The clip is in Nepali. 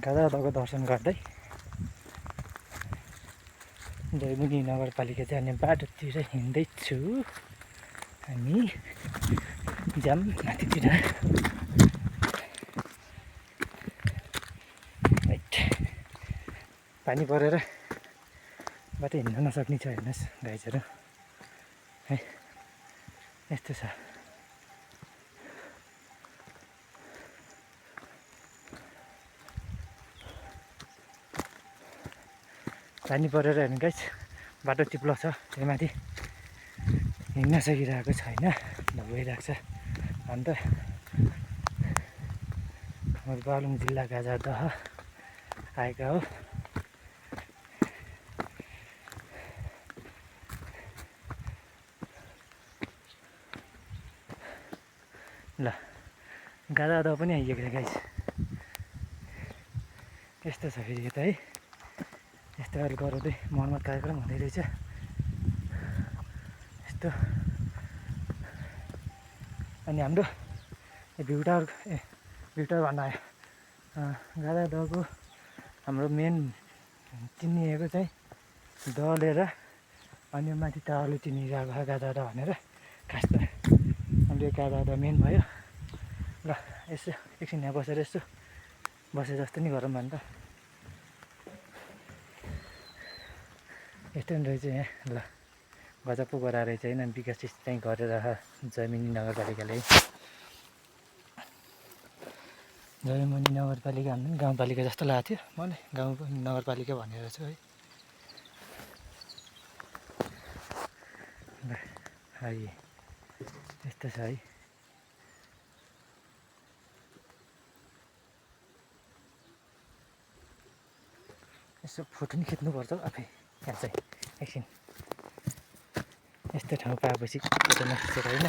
गाजाको दर्शन गर्दै जयमुनी नगरपालिका जाने बाटोतिर हिँड्दैछु। हामी जाम माथितिर पानी परेर बाटो हिँड्न नसक्ने छ। हेर्नुहोस् गाइजहरू है, यस्तो छ। पानी परेर हेर्नु गाइज, बाटो चिप्लो छ। त्यही माथि हिँड्न सकिरहेको छैन, भइरहेको छ। अन्त बागलुङ जिल्ला गाजादह आएका हो। ल गाजादह पनि आइएको छ गाइज। यस्तो छ फेरि यता है, यस्तो अहिले गराउँदै मर्मत कार्यक्रम हुँदै रहेछ। यस्तो अनि हाम्रो भ्यू टावर भन्दा गाजादहको हाम्रो मेन चिनिएको चाहिँ दले र अनि माथि टावरले चिनिरहेको छ गाजादह भनेर। खास त हाम्रो गाजादह मेन भयो। ल यसो एकछिन यहाँ बसेर यसो बसे जस्तो नि गरौँ भने त। यस्तो नि रहेछ यहाँ। ल गजब पो गराएर चाहिँ होइन, विकास चाहिँ गरेर जयमुनी नगरपालिकाले। जयमुनी नगरपालिका भन्दा पनि गाउँपालिका जस्तो लागेको थियो मलाई। गाउँ नगरपालिका भनेर छु है। ल है यस्तो छ है। यसो फोटो नि खिच्नुपर्छ आफै यहाँ चाहिँ एकछिन। यस्तो ठाउँ पाएपछि फोटो नखिचेर होइन।